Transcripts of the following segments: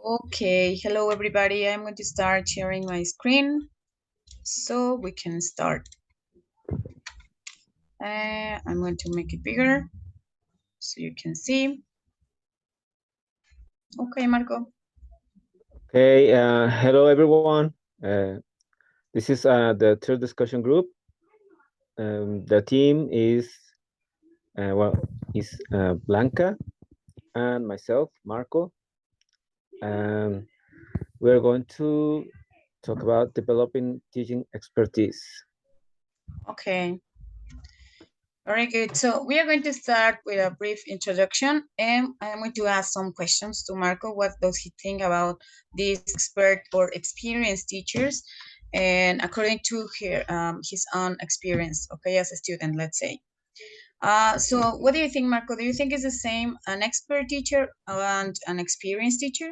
Okay, hello everybody. I'm going to start sharing my screen so we can start. I'm going to make it bigger so you can see. Okay, Marco. Okay, hello everyone. This is the third discussion group. The team is Blanca and myself, Marco. Um, we're going to talk about developing teaching expertise. Okay, very good. So we are going to start with a brief introduction, and I'm going to ask some questions to Marco. What does he think about these expert or experienced teachers? And according to his own experience, okay, as a student, let's say. So what do you think, Marco? Do you think it's the same an expert teacher and an experienced teacher?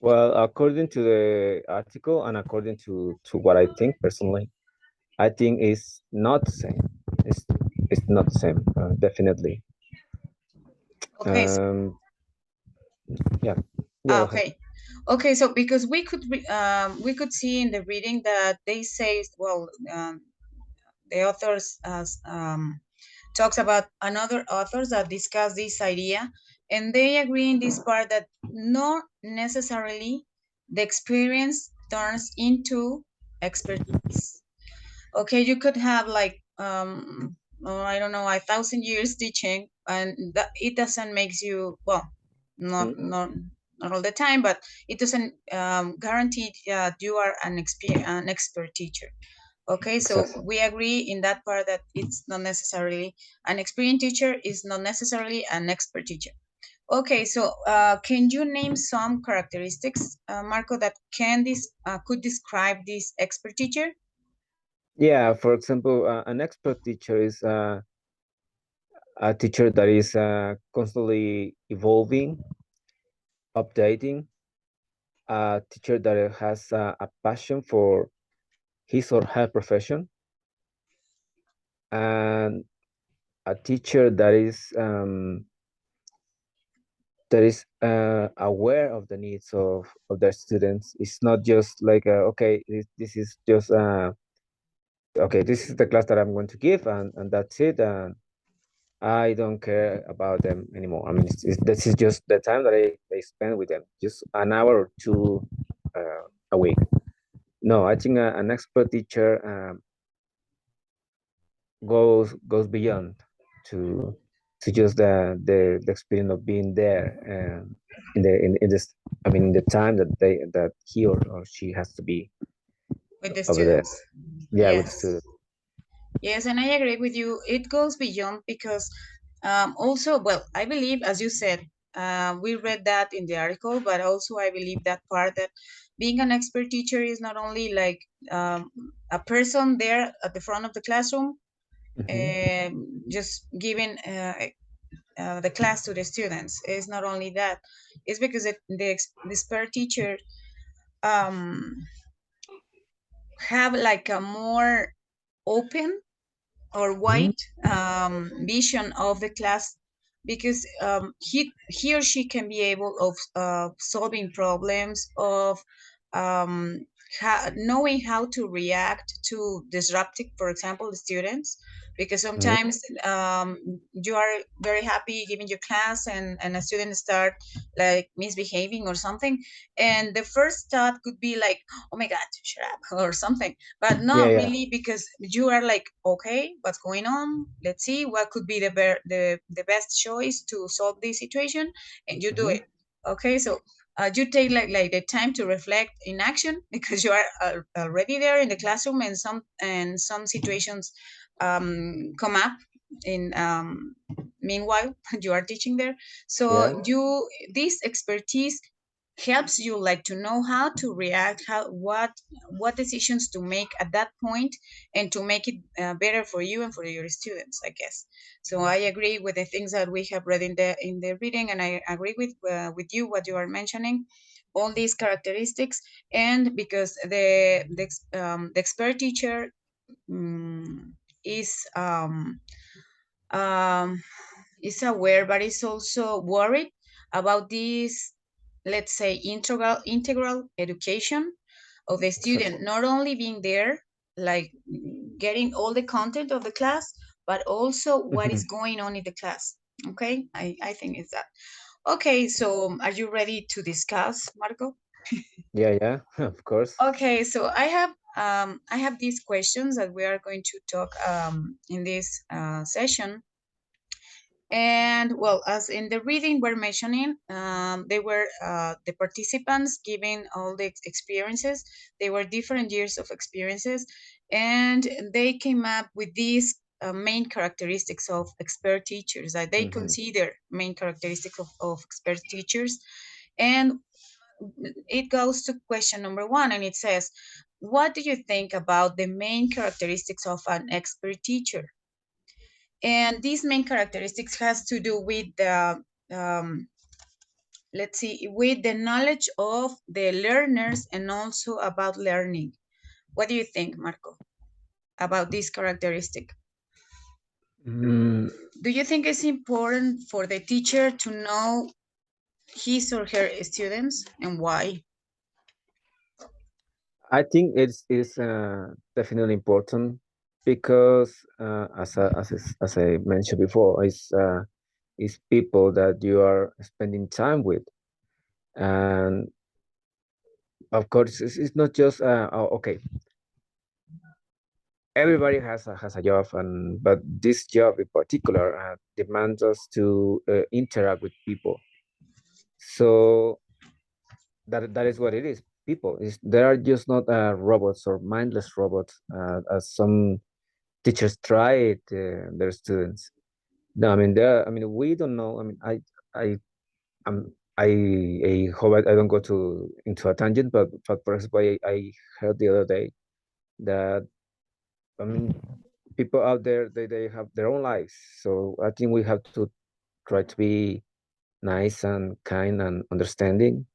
Well, according to the article and according to what I think personally, I think it's not the same. It's it's not the same, definitely. Okay, so, Um, yeah, go ahead. okay. Okay, so because we could see in the reading that they say, well, the authors talks about another authors that discuss this idea, and they agree in this part that not necessarily the experience turns into expertise. Okay, you could have like I don't know, 1,000 years teaching, and that it doesn't makes you, well, not Mhm. not not all the time, but it doesn't guarantee that you are an expert teacher. Okay, so Exactly. we agree in that part that it's not necessarily an experienced teacher is not necessarily an expert teacher. Okay, so can you name some characteristics, Marco, that could describe this expert teacher? Yeah, for example, an expert teacher is a teacher that is constantly evolving, updating, a teacher that has a passion for his or her profession, and a teacher that is aware of the needs of their students. It's not just like okay, this is just okay, this is the class that I'm going to give, and that's it. And I don't care about them anymore. I mean, this is just the time that I spend with them, just an hour or two a week. No, I think an expert teacher goes beyond to to just the experience of being there in this. I mean, in the time that he or she has to be With the over there. students. Yeah, with the Yes. students. Yes, and I agree with you. It goes beyond because also, well, I believe, as you said, we read that in the article, but also I believe that part that being an expert teacher is not only like a person there at the front of the classroom, Hmm. just giving the class to the students. It's not only that. It's because the expert teacher um, have like a more open or Hmm. wide vision of the class, because he or she can be able of solving problems of um, knowing how to react to disruptive, for example, the students, because Hmm. sometimes you are very happy giving your class, and a student start like misbehaving or something, and the first thought could be like, oh my god, shut up, or something, but Yeah, not yeah. really, because you are like, okay, what's going on, let's see what could be the best choice to solve this situation, and you do Hmm. it. Okay, so you take like the time to reflect in action because you are already there in the classroom, and some situations come up in meanwhile you are teaching there. Yeah. So this expertise helps you like to know how to react, how what decisions to make at that point, and to make it better for you and for your students, I guess. So I agree with the things that we have read in the reading, and I agree with you what you are mentioning, all these characteristics. And because the expert teacher is um, is aware, but is also worried about this, let's say, integral education of the student, Exactly. not only being there, like getting all the content of the class, but also what is going on in the class. Okay, I think it's that. Okay, so are you ready to discuss, Marco? Yeah, yeah, of course. Okay, so I have these questions that we are going to talk in this session. And well, as in the reading we're mentioning, they were the participants giving all the experiences. They were different years of experiences, and they came up with these main characteristics of expert teachers that they Hmm. consider main characteristics of expert teachers. And it goes to question number one, and it says, what do you think about the main characteristics of an expert teacher? And these main characteristics has to do with the let's see, with the knowledge of the learners and also about learning. What do you think, Marco, about this characteristic? Mm, Do you think it's important for the teacher to know his or her students, and why? I think it's definitely important because as I mentioned before, it's people that you are spending time with, and of course it's not just oh, okay, everybody has a job, and but this job in particular demands us to interact with people. So that is what it is. People is They are just not robots or mindless robots, as some teachers try it their students. No, I mean we don't know. I mean I I'm I hope I don't go to into a tangent, but for example, I heard the other day that, I mean, people out there, they have their own lives. So I think we have to try to be nice and kind and understanding.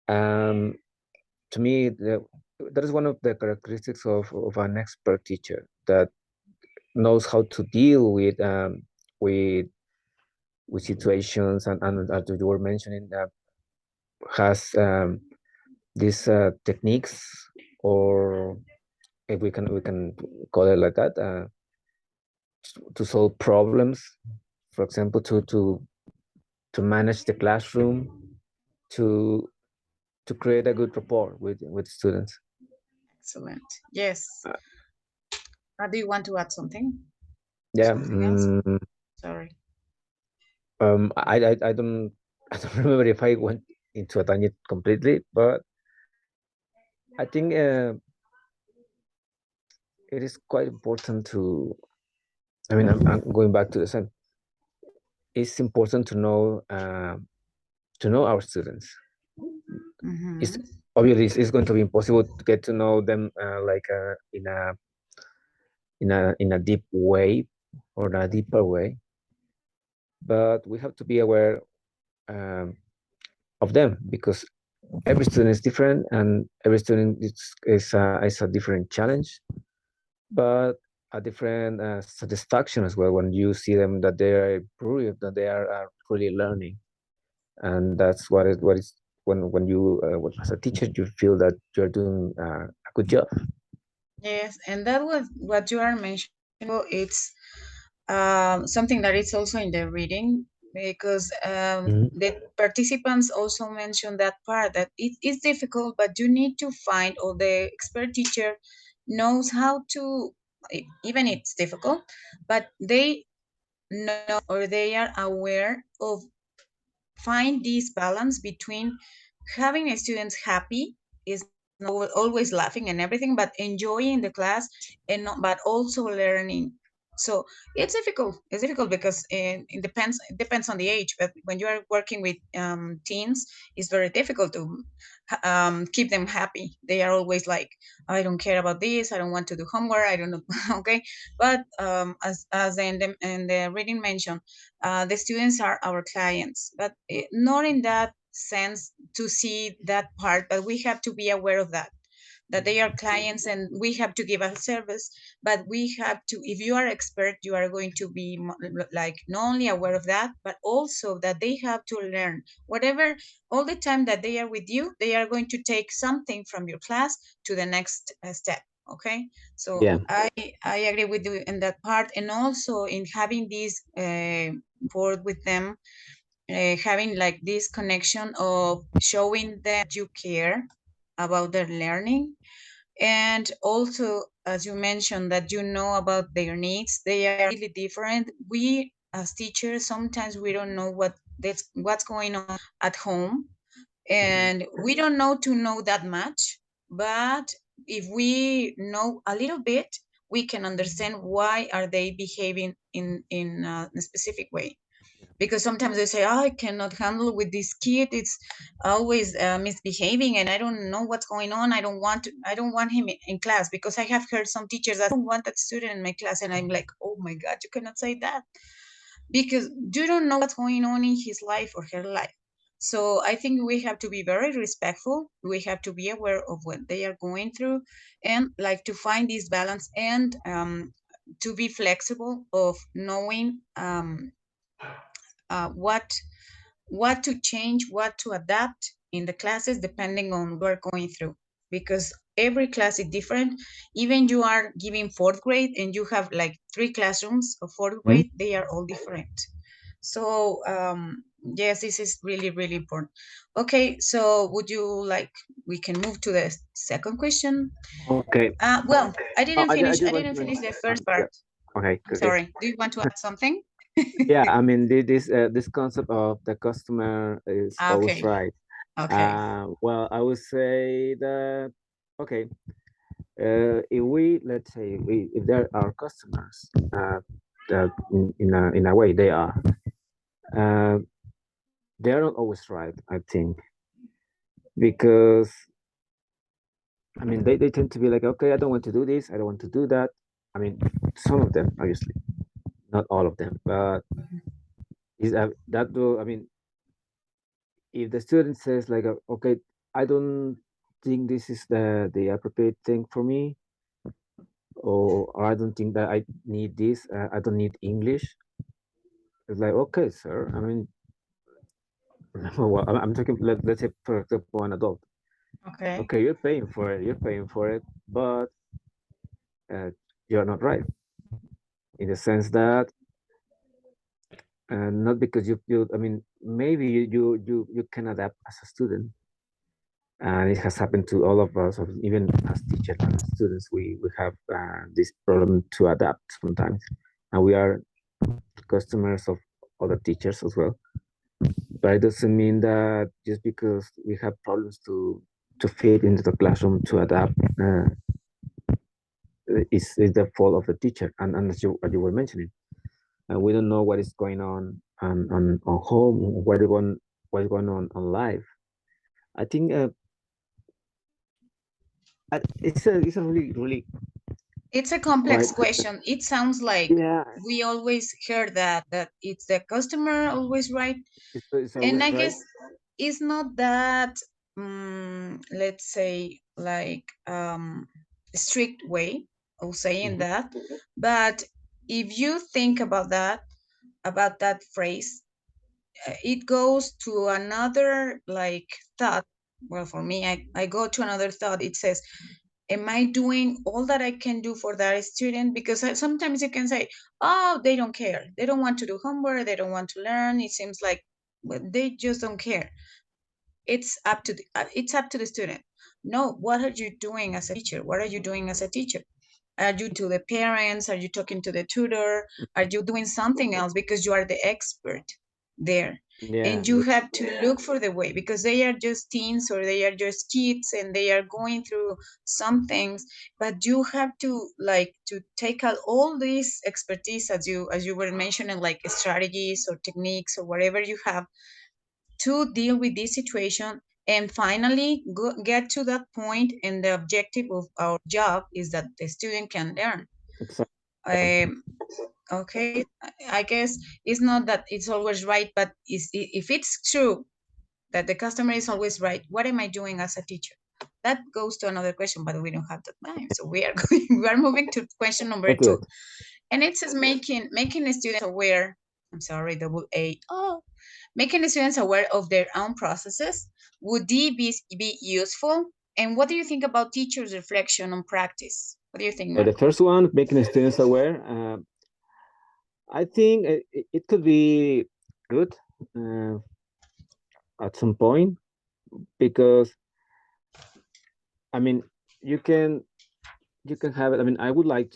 Um, to me, that is one of the characteristics of an expert teacher that knows how to deal with with situations, and as you were mentioning, that has these techniques, or if we can call it like that, to solve problems. For example, to manage the classroom, to to create a good rapport with students. Excellent. Yes. Uh, Do you want to add something? yeah. Something else? Sorry. I don't I don't remember if I went into a tangent completely, but I think it is quite important to. I mean, I'm going back to the same. It's important to know our students. It's Mm-hmm. obviously it's going to be impossible to get to know them like in a deep way or in a deeper way, but we have to be aware um, of them, because every student is different, and every student is a different challenge, but a different satisfaction as well when you see them that they are improving, that they are really learning. And that's what is when you as a teacher you feel that you're doing a good job. Yes, and that was what you are mentioning, Marco. It's something that is also in the reading, because Mhm. the participants also mentioned that part, that it is difficult, but you need to find, or the expert teacher knows how to, even it's difficult, but they know, or they are aware of, find this balance between having a students happy, is not always laughing and everything, but enjoying the class, and not, but also learning. So it's difficult because it depends on the age, but when you are working with teens, it's very difficult to keep them happy. They are always like, I don't care about this, I don't want to do homework, I don't know. Okay, but as in the reading mentioned, the students are our clients, but not in that sense to see that part, but we have to be aware of that. that they are clients and we have to give a service, but we have to, if you are expert, you are going to be like not only aware of that, but also that they have to learn whatever, all the time that they are with you, they are going to take something from your class to the next step. Okay, so Yeah. I agree with you in that part, and also in having this board with them, having like this connection of showing that you care about their learning, and also as you mentioned that you know about their needs, they are really different. We as teachers sometimes we don't know what's going on at home, and we don't know to know that much, but if we know a little bit, we can understand why are they behaving in a specific way. Because sometimes they say, oh, I cannot handle with this kid, it's always misbehaving and I don't know what's going on, I don't want him in class, because I have heard some teachers that don't want that student in my class, and I'm like, oh my god, you cannot say that, because you don't know what's going on in his life or her life. So I think we have to be very respectful, we have to be aware of what they are going through, and like to find this balance, and to be flexible of knowing what to change, what to adapt in the classes depending on what we're going through. Because every class is different. Even you are giving fourth grade and you have like 3 classrooms of fourth Mhm. grade, they are all different. So yes, this is really, really important. Okay, so would you like, we can move to the second question. Okay. Well, Oh, I just I want to didn't finish mention. the first part. Yeah. Okay. Okay. Sorry, do you want to add something? Yeah. I mean, this concept of the customer is always Okay, right. okay. Well, I would say that okay. If we, let's say, if there are customers, that in a way uh, they are not always right. I think because I mean they tend to be like, okay, I don't want to do this, I don't want to do that. I mean, some of them, obviously, not all of them, but is that though? I mean, if the student says like, okay, I don't think this is the appropriate thing for me, or I don't think that I need this. I don't need English. It's like, okay, sir. I mean, well, I'm talking. Let's say, for example, an adult. Okay. Okay, you're paying for it. You're paying for it, but uh, you're not right in the sense that, not because you. I mean, maybe you can adapt as a student, and it has happened to all of us, or even as teachers and as students. We have this problem to adapt sometimes, and we are customers of other teachers as well. But it doesn't mean that just because we have problems to fit into the classroom to adapt, is the fault of the teacher. And as you were mentioning, we don't know what is going on home, what is going on live. I think it's a really It's a quite complex question. It sounds like yeah. we always hear that it's the customer always right. It's And always I right. guess it's not that, let's say, like strict way of saying Mhm. that. But if you think about that phrase, it goes to another like thought. Well, for me, I go to another thought. It says, am I doing all that I can do for that student? Because sometimes you can say, oh, they don't care, they don't want to do homework, they don't want to learn, it seems like, well, they just don't care. It's up to the student. No, what are you doing as a teacher? What are you doing as a teacher? Are you to the parents? Are you talking to the tutor? Are you doing something else because you are the expert there? Yeah, And you have to look for the way, because they are just teens or they are just kids and they are going through some things. But you have to like to take out all this expertise, as you were mentioning, like strategies or techniques or whatever you have to deal with this situation, and finally get to that point. And the objective of our job is that the student can learn. exactly. um, okay, I guess it's not that it's always right, but if it's true that the customer is always right, what am I doing as a teacher? that goes to another question, but we don't have the time, so we are going, we are moving to question number That's two, it. and it says making the students aware. I'm sorry, double A. Oh, making the students aware of their own processes. Would be useful? And what do you think about teachers' reflection on practice? What do you think, The Marco? first one, making students aware. I think it could be good uh, at some point because I mean you can you can have it. I mean, I would love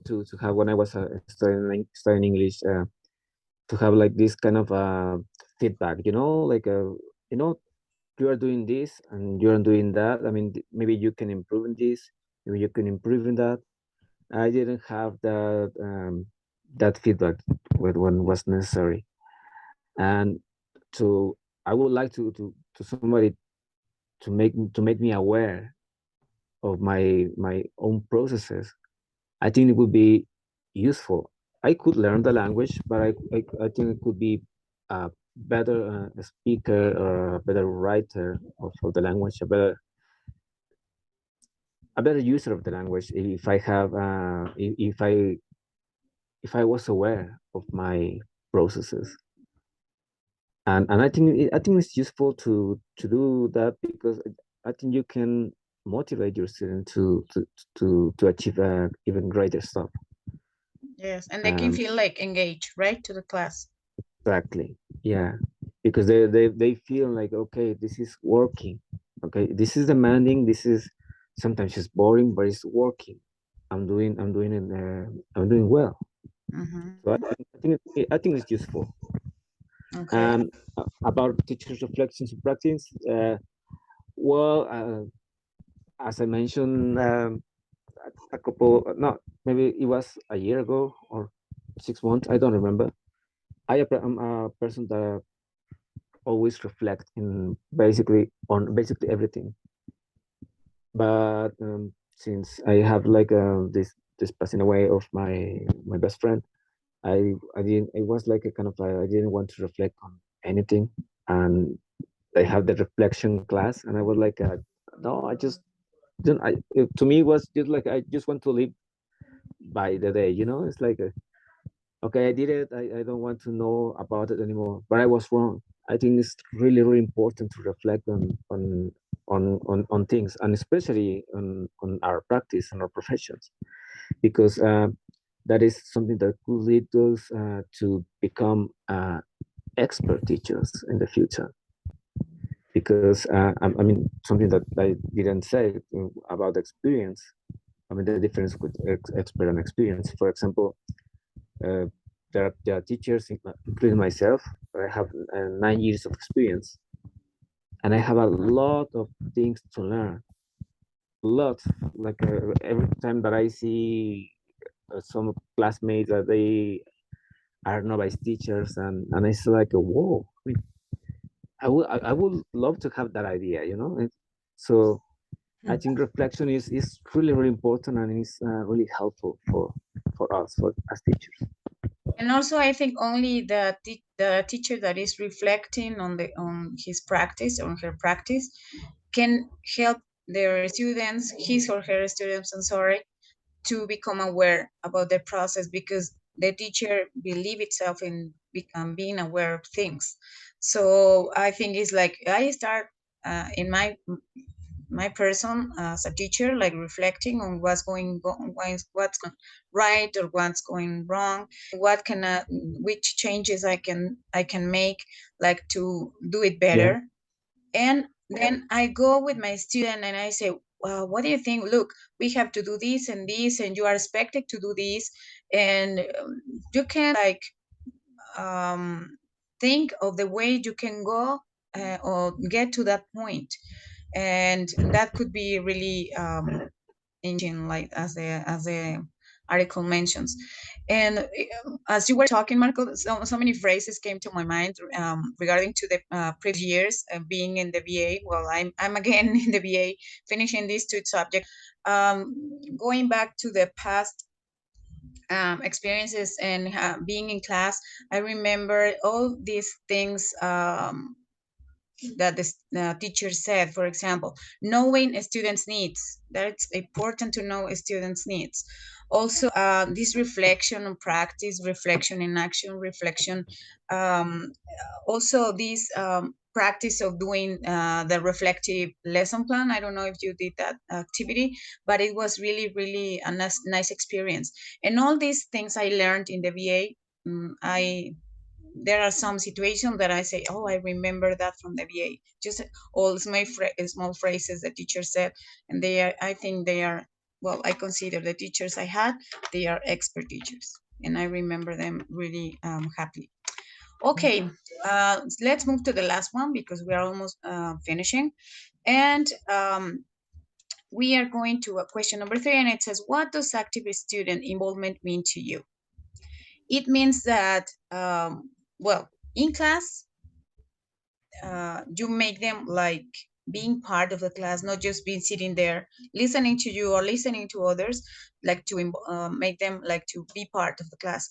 to have when I was studying English to have like this kind of feedback. You know, like you know, you are doing this and you are doing that. I mean, maybe you can improve in this. Maybe you can improve in that. I didn't have that feedback when was necessary, and to I would like to somebody to make me aware of my own processes. I think it would be useful. I could learn the language, but I think it could be a better speaker or a better writer of the language, a better user of the language if I have if I was aware of my processes. And I think it's useful to do that because I think you can motivate your student to achieve even greater stuff. Yes, and they can Um, feel like engaged, right, to the class. exactly. Yeah, because they feel like okay, this is working. Okay, this is demanding. This is sometimes it's boring, but it's working. I'm doing well. So Mm-hmm. I think it's useful. Okay. And about teachers' reflections and practice, well, as I mentioned a couple, no, maybe it was a year ago or 6 months. I don't remember. I'm a person that always reflect in basically on basically everything. But since I have like this passing away of my best friend, I didn't. It was like a kind of I didn't want to reflect on anything, and they have the reflection class, and I was like, no, I just don't. To me, it was just like I just want to live by the day. You know, it's like okay, I did it. I don't want to know about it anymore. But I was wrong. I think it's really, really important to reflect on things, and especially on our practice and our professions, because that is something that could lead us to become expert teachers in the future. Because I mean, something that I didn't say about experience. I mean, the difference with expert and experience. For example, uh, there are teachers, including myself. I have 9 years of experience, and I have a lot of things to learn. Lot, like every time that I see some classmates that they are novice teachers, and it's like, whoa! I mean, I would love to have that idea, you know. So I think reflection is really really important and is really helpful for us for as teachers. And also, I think only the teacher that is reflecting on the on his practice, on her practice, can help their students, his or her students, I'm sorry, to become aware about the process, because the teacher believe itself in being aware of things. So I think it's like I start in my person as a teacher, like reflecting on what's going right or what's going wrong, what can which changes I can make, like to do it Yeah. better. And then I go with my student and I say, well, what do you think? Look, we have to do this and this, and you are expected to do this, and you can like um, think of the way you can go or get to that point, and that could be really engine, like as the article mentions. And as you were talking, Marco, so many phrases came to my mind regarding to the previous years being in the VA. Well, I'm again in the VA, finishing these two subjects. Going back to the past experiences and being in class, I remember all these things. that the teacher said. For example, knowing a student's needs. That's important to know a student's needs. Also, this reflection on practice, reflection in action, reflection. Um, Also, this practice of doing the reflective lesson plan. I don't know if you did that activity, but it was really, really a nice experience. And all these things I learned in the VA. I There are some situations that I say, oh, I remember that from the VA. Just all small phrases the teacher said, and they are. I think they are. Well, I consider the teachers I had, they are expert teachers, and I remember them really happily. Okay, let's move to the last one because we are almost finishing, and we are going to question number 3, and it says, "What does active student involvement mean to you?" It means that, well, in class, you make them like being part of the class, not just being sitting there listening to you or listening to others, like to make them like to be part of the class.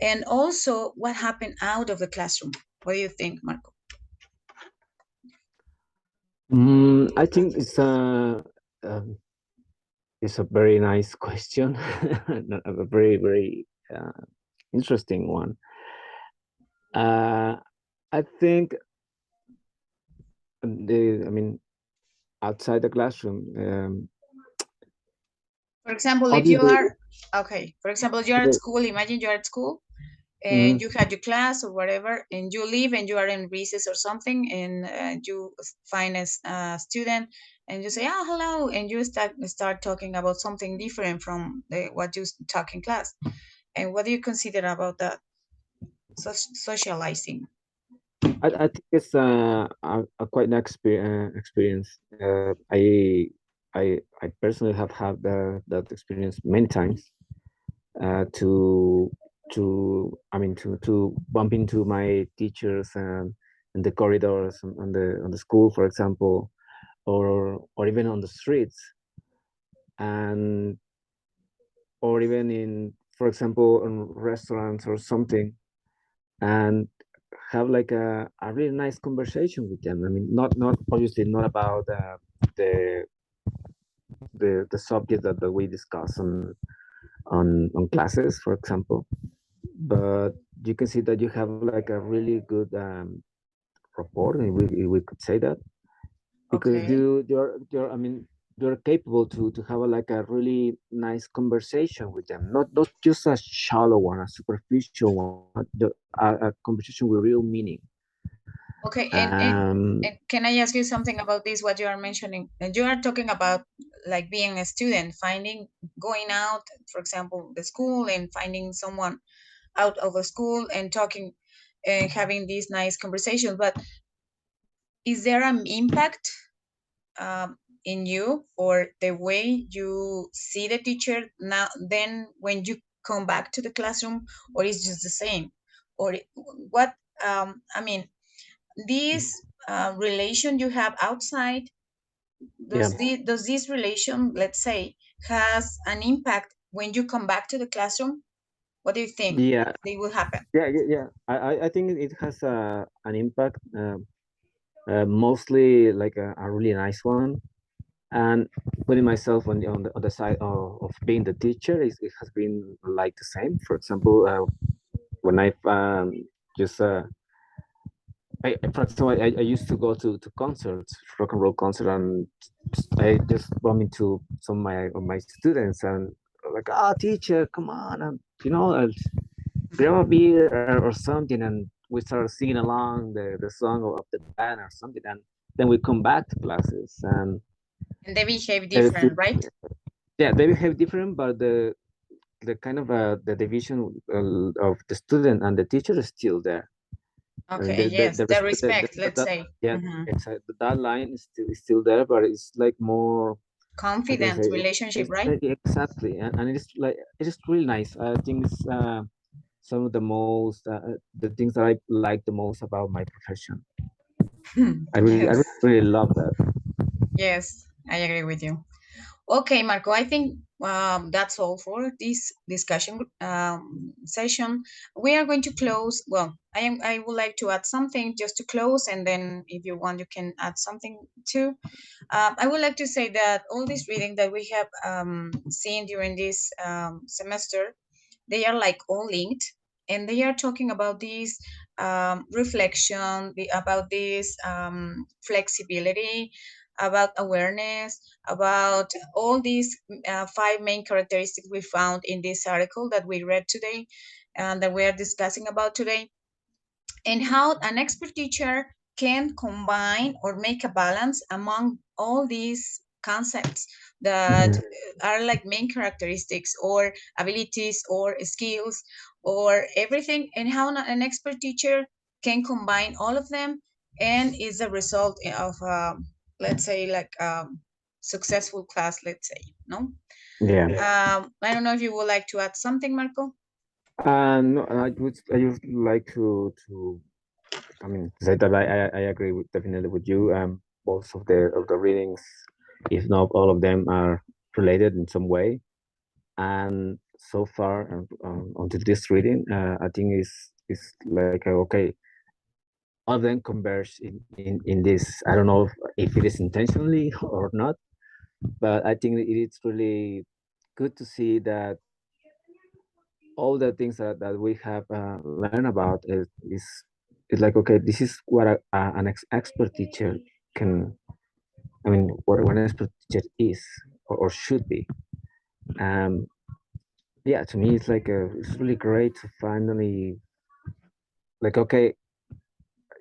And also, what happened out of the classroom? What do you think, Marco? I think um, it's a very nice question, a very very interesting one. I think I mean, outside the classroom, For example, if you obviously. are okay, for example, you're at school, imagine you're at school and Mhm. you had your class or whatever, and you leave and you are in recess or something, and you find a student, and you say, "Oh, hello," and you start talking about something different from what you talk in class. And what do you consider about that? Socializing. I think it's a quite an experience. I personally have had that experience many times. To to bump into my teachers in the corridors on the school, for example, or even on the streets, and or even in, for example, in restaurants or something, and have like a really nice conversation with them. I mean, not obviously not about the the subject that we discuss on classes, for example, but you can see that you have like a really good rapport, and we could say that, because Okay. you're I mean, you're capable to have like a really nice conversation with them, not just a shallow one, a superficial one, a conversation with real meaning. Okay, um and can I ask you something about this? What you are mentioning, and you are talking about like being a student, finding, going out, for example, the school, and finding someone out of the school and talking and having these nice conversations. But is there an impact in you or the way you see the teacher now, then when you come back to the classroom, or is just the same? Or what? I mean, this relation you have outside, yeah, does this relation, let's say, has an impact when you come back to the classroom? What do you think yeah, they will happen? yeah. I think it has an impact, mostly like a really nice one. And putting myself on the side of being the teacher, it has been like the same. For example, when I've just for example, I used to go to concerts, rock and roll concert, and I just bump into some of my students, and like, "Ah, teacher, come on, and grab a beer or something," and we start singing along the song of the band or something, and then we come back to classes, and And they behave it's, different, right? yeah, they behave different, but the kind of the division of the student and the teacher is still there. I mean, Okay, yes, the respect, let's say. yeah, Hmm. that line is still there, but it's like more, how can I Confident say it? relationship, It's right? exactly, and it is really nice. I think it's some of the most the things that I like the most about my profession. I Yes, really love that. yes, I agree with you. Okay, Marco, I think That's all for this discussion session. We are going to close. Well, I would like to add something just to close, and then if you want, you can add something too. I would like to say that all this reading that we have seen during this semester, they are like all linked, and they are talking about this reflection, about this flexibility, about awareness, about all these five main characteristics we found in this article that we read today and that we are discussing about today, and how an expert teacher can combine or make a balance among all these concepts that Mhm. are like main characteristics or abilities or skills or everything, and how an expert teacher can combine all of them and is a result of let's say like successful class, let's say. No, Yeah. I don't know if you would like to add something, Marco. No, I just like to I mean say that I agree with definitely with you. Most of the readings, if not all of them, are related in some way. And so far, until this reading, I think is like okay, all of them converge in this. I don't know if it is intentionally or not, but I think it is really good to see that all the things that we have learned about is like okay, this is what an expert teacher can. I mean, what an expert teacher is or should be. Um, yeah, to me, it's like it's really great to finally like okay,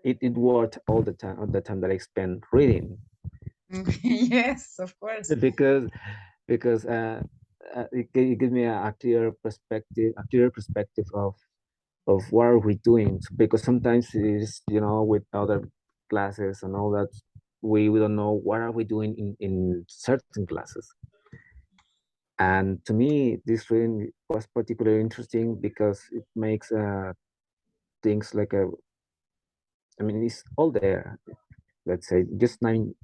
it worth all the time that I spent reading Yes, of course. because because it gives me a clear perspective of what are we doing. Because sometimes it's with other classes and all that we don't know what are we doing in certain classes. And to me this reading was particularly interesting because it makes things like a I mean it's all there. Let's say just nine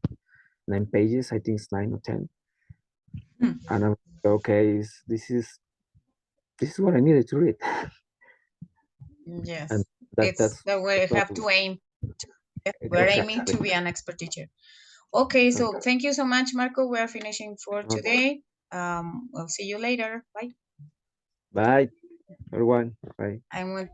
pages. I think it's 9 or 10. Hmm. And I'm like, okay, this is what I needed to read. And Yes, it's that's that we have to all aim. We're aiming exactly. to be an expert teacher. Okay, so Okay. thank you so much, Marco. We're finishing for Okay. today. We'll see you later. Bye. Bye everyone. Bye. I'm